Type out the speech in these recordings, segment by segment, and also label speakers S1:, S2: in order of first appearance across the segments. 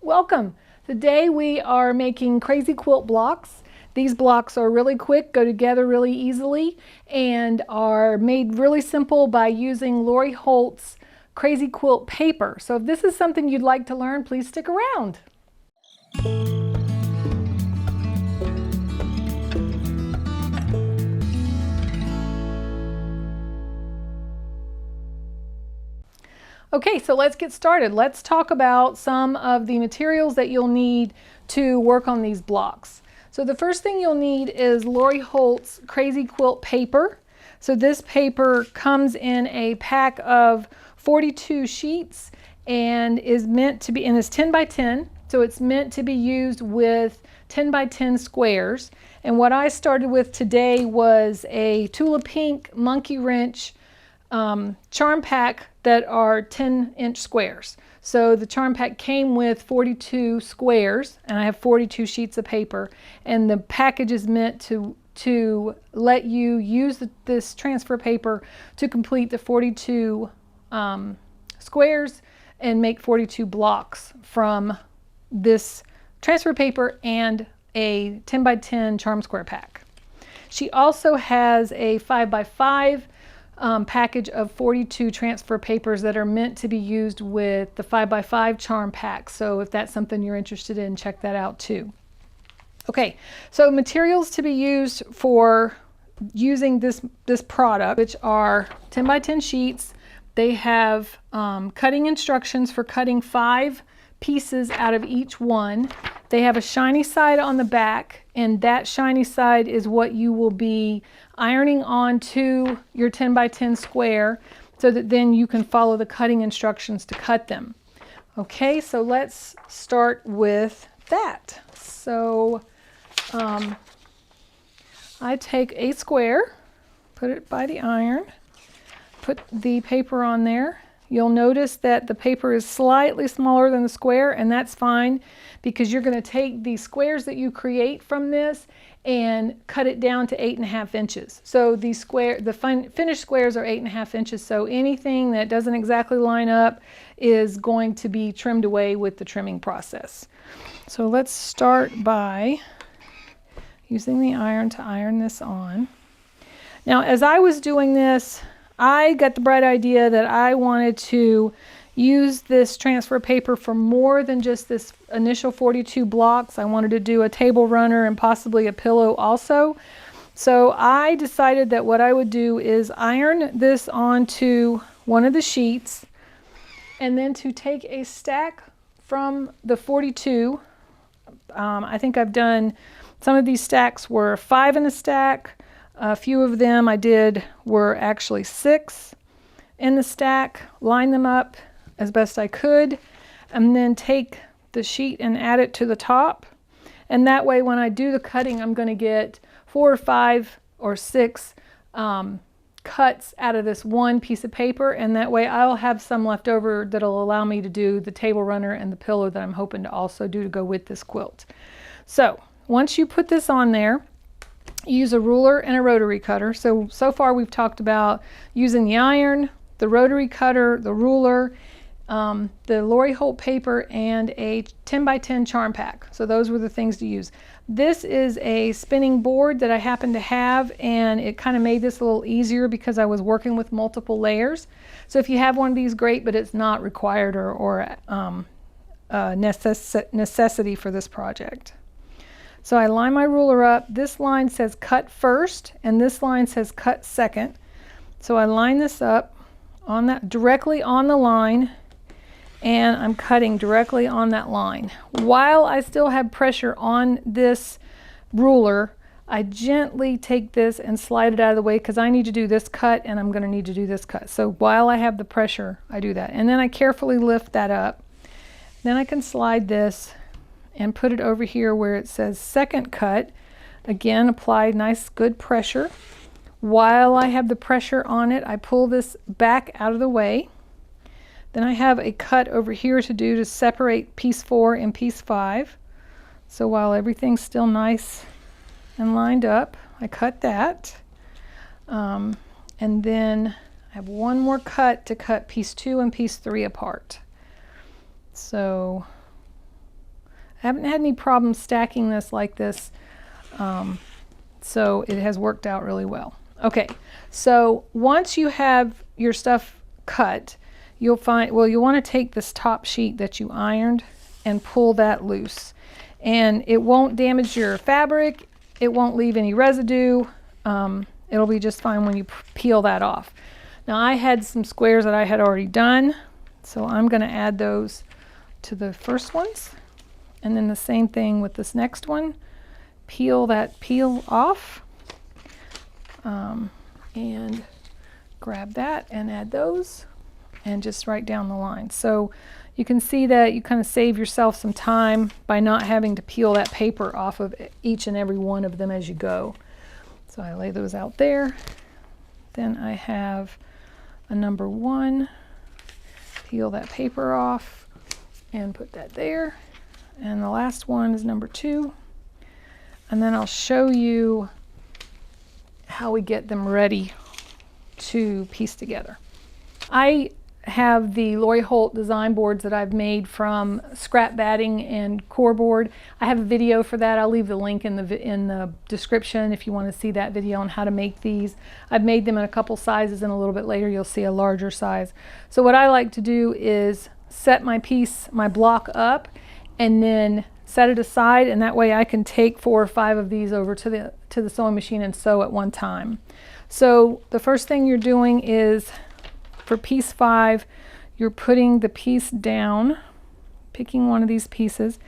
S1: Welcome. Today we are making Crazy Quilt Blocks. These blocks are really quick, go together really easily, and are made really simple by using Lori Holt's Crazy Quilt Paper. So if this is something you'd like to learn, please stick around. Okay, so let's get started. Let's talk about some of the materials that you'll need to work on these blocks. So the first thing you'll need is Lori Holt's Crazy Quilt Paper. So this paper comes in a pack of 42 sheets and is meant to be, and it's 10 by 10. So it's meant to be used with 10 by 10 squares. And what I started with today was a Tula Pink monkey wrench charm pack that are 10-inch squares. So the charm pack came with 42 squares, and I have 42 sheets of paper, and the package is meant to let you use this transfer paper to complete the 42 squares and make 42 blocks from this transfer paper and a 10 by 10 charm square pack. She also has a 5 by 5 package of 42 transfer papers that are meant to be used with the 5 by 5 charm pack. So if that's something you're interested in, check that out too. Okay, so materials to be used for using this product, which are 10 by 10 sheets. They have cutting instructions for cutting 5 pieces out of each one. They have a shiny side on the back, and that shiny side is what you will be ironing onto your 10 by 10 square so that then you can follow the cutting instructions to cut them. Okay, so let's start with that. So I take a square, put it by the iron, put the paper on there. You'll notice that the paper is slightly smaller than the square, and that's fine because you're going to take the squares that you create from this and cut it down to 8.5 inches. So the finished squares are 8.5 inches, so anything that doesn't exactly line up is going to be trimmed away with the trimming process. So let's start by using the iron to iron this on. Now, as I was doing this, I got the bright idea that I wanted to use this transfer paper for more than just this initial 42 blocks. I wanted to do a table runner and possibly a pillow also. So I decided that what I would do is iron this onto one of the sheets, and then to take a stack from the 42. I think I've done, some of these stacks were 5 in a stack. A few of them I did were actually 6 in the stack. Line them up as best I could, and then take the sheet and add it to the top. And that way when I do the cutting, I'm going to get 4 or 5 or 6 cuts out of this one piece of paper, and that way I'll have some left over that'll allow me to do the table runner and the pillow that I'm hoping to also do to go with this quilt. So once you put this on there, use a ruler and a rotary cutter. So far we've talked about using the iron, the rotary cutter, the ruler, the Lori Holt paper, and a 10 by 10 charm pack. So those were the things to use. This is a spinning board that I happen to have, and it kind of made this a little easier because I was working with multiple layers. So if you have one of these, great, but it's not required or a necessity for this project. So I line my ruler up. This line says cut first, and this line says cut second. So I line this up on that, directly on the line, and I'm cutting directly on that line. While I still have pressure on this ruler, I gently take this and slide it out of the way because I need to do this cut and I'm going to need to do this cut. So while I have the pressure, I do that. And then I carefully lift that up. Then I can slide this and put it over here where it says second cut. Again, apply nice good pressure. While I have the pressure on it, I pull this back out of the way. Then I have a cut over here to do to separate piece 4 and piece 5. So while everything's still nice and lined up, I cut that. And then I have one more cut to cut piece 2 and piece 3 apart. So haven't had any problems stacking this like this, so it has worked out really well. Okay, so once you have your stuff cut, you'll find, well, you want to take this top sheet that you ironed and pull that loose. And it won't damage your fabric, it won't leave any residue, it'll be just fine when you peel that off. Now I had some squares that I had already done, so I'm going to add those to the first ones. And then the same thing with this next one. Peel that peel off, and grab that and add those, and just right down the line. So you can see that you kind of save yourself some time by not having to peel that paper off of each and every one of them as you go. So I lay those out there. Then I have a number 1. Peel that paper off and put that there. And the last one is number 2. And then I'll show you how we get them ready to piece together. I have the Lori Holt design boards that I've made from scrap batting and core board. I have a video for that. I'll leave the link in the description if you want to see that video on how to make these. I've made them in a couple sizes, and a little bit later you'll see a larger size. So what I like to do is set my piece, my block up, and then set it aside, and that way I can take 4 or 5 of these over to the sewing machine and sew at one time. So the first thing you're doing is, for piece 5, you're putting the piece down, picking one of these pieces,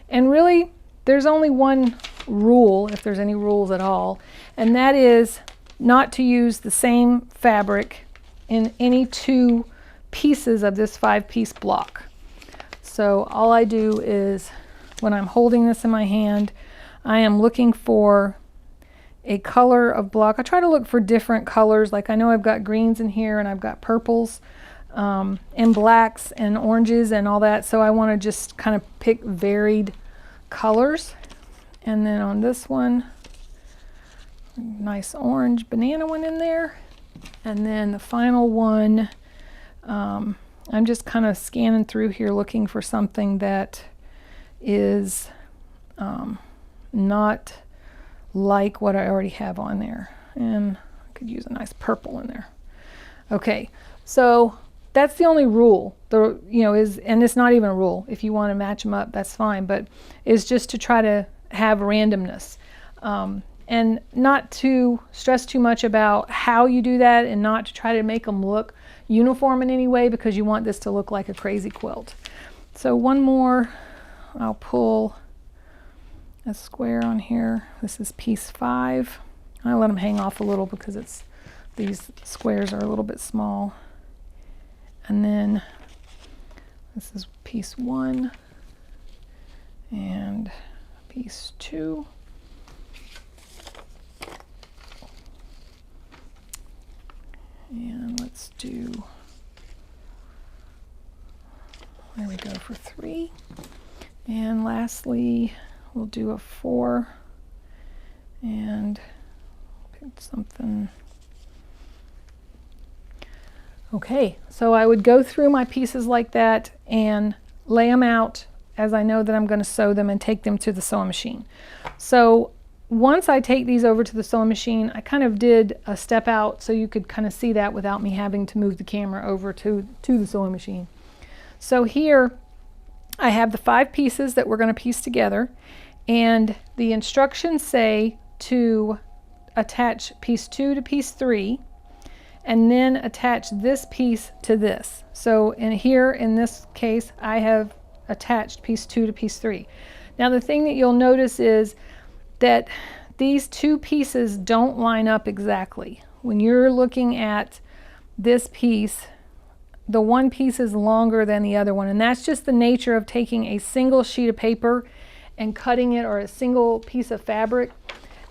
S1: and really there's only one rule, if there's any rules at all, and that is not to use the same fabric in any 2 pieces of this 5-piece block. So all I do is, when I'm holding this in my hand, I am looking for a color of block. I try to look for different colors. Like I know I've got greens in here, and I've got purples, and blacks and oranges and all that. So I want to just kind of pick varied colors. And then on this one, nice orange banana one in there. And then the final one, I'm just kind of scanning through here looking for something that is not like what I already have on there, and I could use a nice purple in there. Okay, so that's the only rule. And it's not even a rule. If you want to match them up, that's fine, but it's just to try to have randomness, and not to stress too much about how you do that, and not to try to make them look uniform in any way, because you want this to look like a crazy quilt. So one more, I'll pull a square on here. This is piece 5. I let them hang off a little because these squares are a little bit small. And then this is piece 1 and piece 2. And let's do, there we go, for 3. And lastly, we'll do a 4 and pick something. Okay, so I would go through my pieces like that and lay them out as I know that I'm going to sew them, and take them to the sewing machine. So once I take these over to the sewing machine, I kind of did a step out so you could kind of see that without me having to move the camera over to the sewing machine. So here I have the 5 pieces that we're going to piece together, and the instructions say to attach piece 2 to piece 3, and then attach this piece to this. So in this case, I have attached piece 2 to piece 3. Now the thing that you'll notice is that these 2 pieces don't line up exactly. When you're looking at this piece, the one piece is longer than the other one, and that's just the nature of taking a single sheet of paper and cutting it, or a single piece of fabric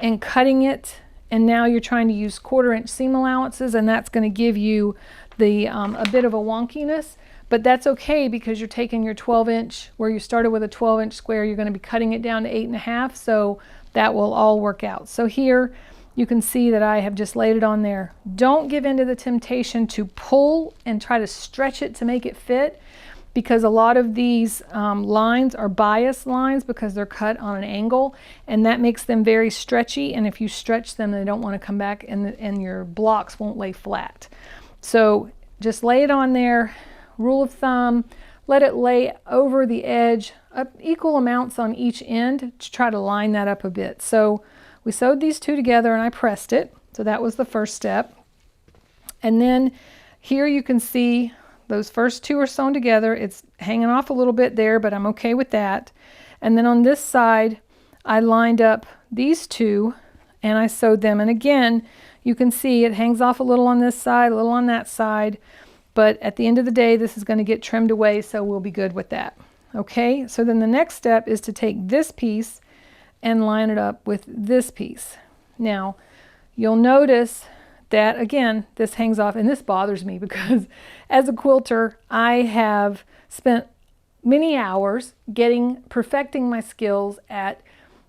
S1: and cutting it, and now you're trying to use 1/4 inch seam allowances, and that's going to give you a bit of a wonkiness. But that's okay, because you're taking your 12 inch, where you started with a 12 inch square, you're going to be cutting it down to 8.5, so that will all work out. So here you can see that I have just laid it on there. Don't give in to the temptation to pull and try to stretch it to make it fit, because a lot of these lines are bias lines because they're cut on an angle, and that makes them very stretchy, and if you stretch them they don't want to come back, and your blocks won't lay flat. So just lay it on there, rule of thumb, let it lay over the edge, equal amounts on each end to try to line that up a bit. So we sewed these two together and I pressed it. So that was the first step. And then here you can see those first two are sewn together. It's hanging off a little bit there, but I'm okay with that. And then on this side, I lined up these two and I sewed them. And again, you can see it hangs off a little on this side, a little on that side. But at the end of the day, this is going to get trimmed away, so we'll be good with that. Okay, so then the next step is to take this piece and line it up with this piece. Now, you'll notice that, again, this hangs off, and this bothers me because as a quilter, I have spent many hours perfecting my skills at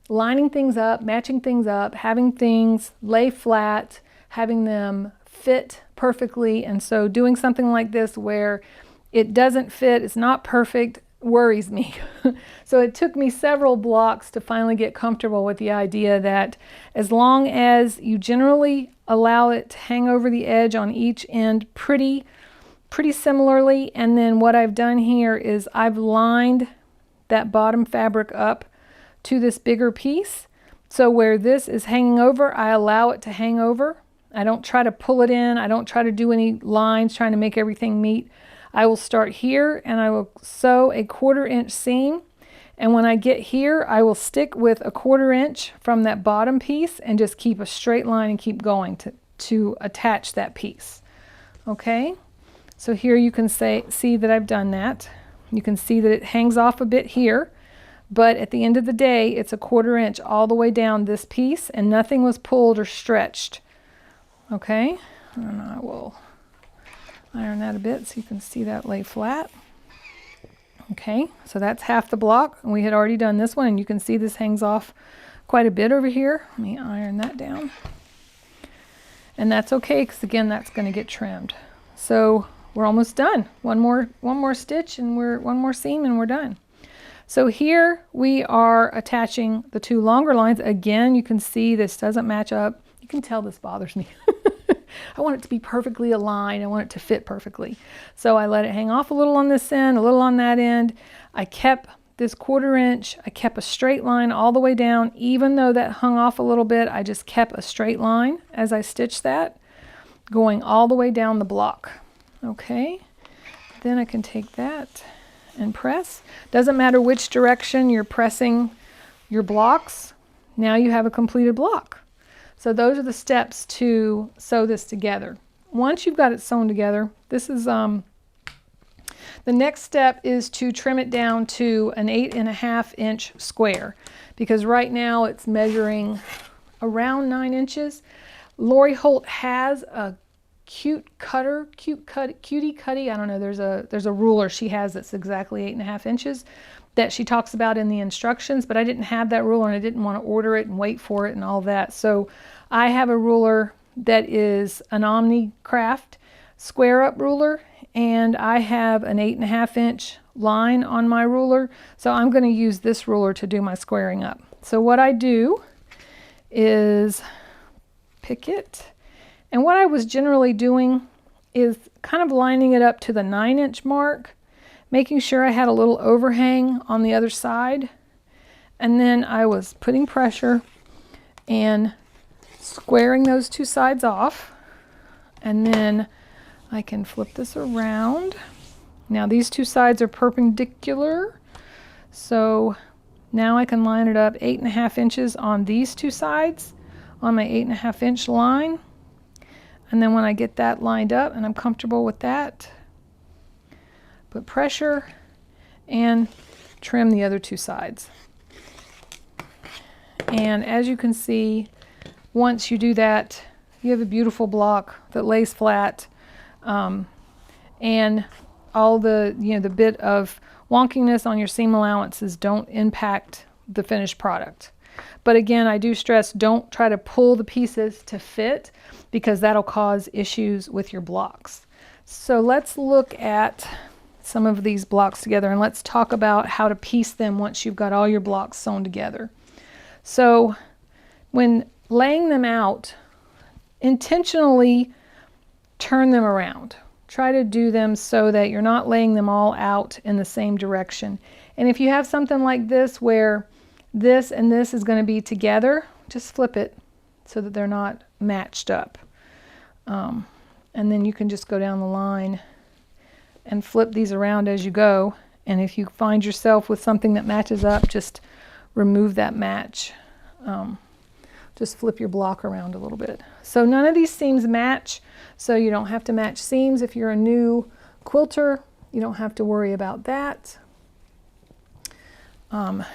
S1: lining things up, matching things up, having things lay flat, having them fit perfectly. And so doing something like this where it doesn't fit, it's not perfect, worries me. So it took me several blocks to finally get comfortable with the idea that as long as you generally allow it to hang over the edge on each end pretty similarly, and then what I've done here is I've lined that bottom fabric up to this bigger piece. So where this is hanging over, I allow it to hang over. I don't try to pull it in. I don't try to do any lines trying to make everything meet. I will start here and I will sew a 1/4 inch seam, and when I get here I will stick with a 1/4 inch from that bottom piece and just keep a straight line and keep going to attach that piece. Okay, so here you can see that I've done that. You can see that it hangs off a bit here, but at the end of the day it's a 1/4 inch all the way down this piece, and nothing was pulled or stretched. Okay, and I will iron that a bit so you can see that lay flat. Okay, so that's half the block, and we had already done this one, and you can see this hangs off quite a bit over here. Let me iron that down. And that's okay, because again, that's going to get trimmed. So we're almost done. One more stitch and one more seam and we're done. So here we are attaching the two longer lines. Again, you can see this doesn't match up. You can tell this bothers me. I want it to be perfectly aligned. I want it to fit perfectly. So I let it hang off a little on this end, a little on that end. I kept this 1/4 inch. I kept a straight line all the way down. Even though that hung off a little bit, I just kept a straight line as I stitched that, going all the way down the block. Okay, then I can take that and press. Doesn't matter which direction you're pressing your blocks. Now you have a completed block. So those are the steps to sew this together. Once you've got it sewn together, this is the next step is to trim it down to an 8.5 inch square, because right now it's measuring around 9 inches. Lori Holt has a cutie cutty. I don't know. There's a ruler she has that's exactly 8.5 inches that she talks about in the instructions, but I didn't have that ruler and I didn't want to order it and wait for it and all that. So I have a ruler that is an Omni Craft square up ruler, and I have an 8.5 inch line on my ruler. So I'm going to use this ruler to do my squaring up. So what I do is pick it, and what I was generally doing is kind of lining it up to the 9 inch mark, making sure I had a little overhang on the other side, and then I was putting pressure and squaring those two sides off, and then I can flip this around. Now these two sides are perpendicular, so now I can line it up 8.5 inches on these two sides on my 8.5 inch line, and then when I get that lined up and I'm comfortable with that, put pressure and trim the other two sides. And as you can see, once you do that, you have a beautiful block that lays flat, and all the the bit of wonkiness on your seam allowances don't impact the finished product. But again, I do stress, don't try to pull the pieces to fit, because that'll cause issues with your blocks. So let's look at some of these blocks together, and let's talk about how to piece them once you've got all your blocks sewn together. So when laying them out, intentionally turn them around. Try to do them so that you're not laying them all out in the same direction. And if you have something like this where this and this is going to be together, just flip it so that they're not matched up. And then you can just go down the line and flip these around as you go. And if you find yourself with something that matches up, just remove that match. Just flip your block around a little bit. So none of these seams match, so you don't have to match seams. If you're a new quilter, you don't have to worry about that. And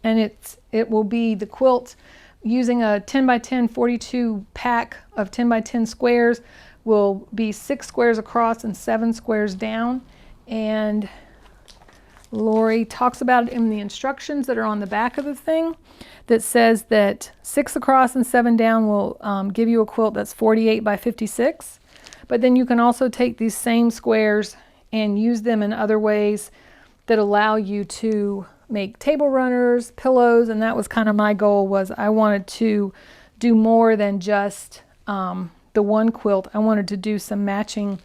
S1: it will be the quilt using a 10 by 10 42 pack of 10 by 10 squares will be 6 squares across and 7 squares down. And Lori talks about it in the instructions that are on the back of the thing that says that 6 across and 7 down will give you a quilt that's 48 by 56. But then you can also take these same squares and use them in other ways that allow you to make table runners, pillows, and that was kind of my goal. Was I wanted to do more than just the one quilt. I wanted to do some matching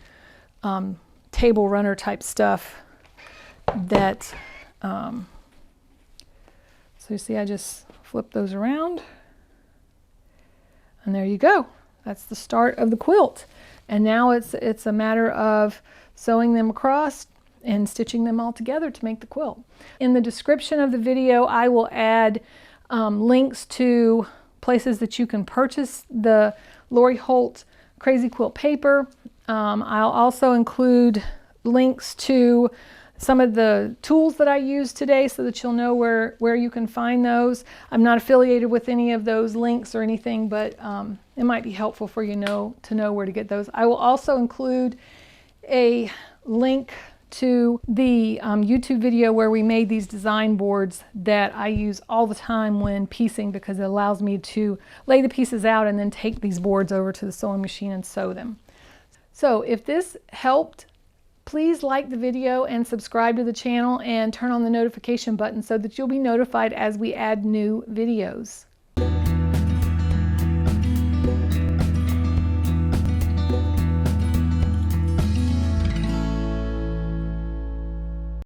S1: table runner type stuff that so you see I just flip those around, and there you go. That's the start of the quilt. And now it's a matter of sewing them across and stitching them all together to make the quilt. In the description of the video, I will add links to places that you can purchase the Lori Holt Crazy Quilt Paper. I'll also include links to some of the tools that I used today so that you'll know where you can find those. I'm not affiliated with any of those links or anything, but it might be helpful for you to know where to get those. I will also include a link to the YouTube video where we made these design boards that I use all the time when piecing, because it allows me to lay the pieces out and then take these boards over to the sewing machine and sew them. So if this helped, please like the video and subscribe to the channel and turn on the notification button so that you'll be notified as we add new videos.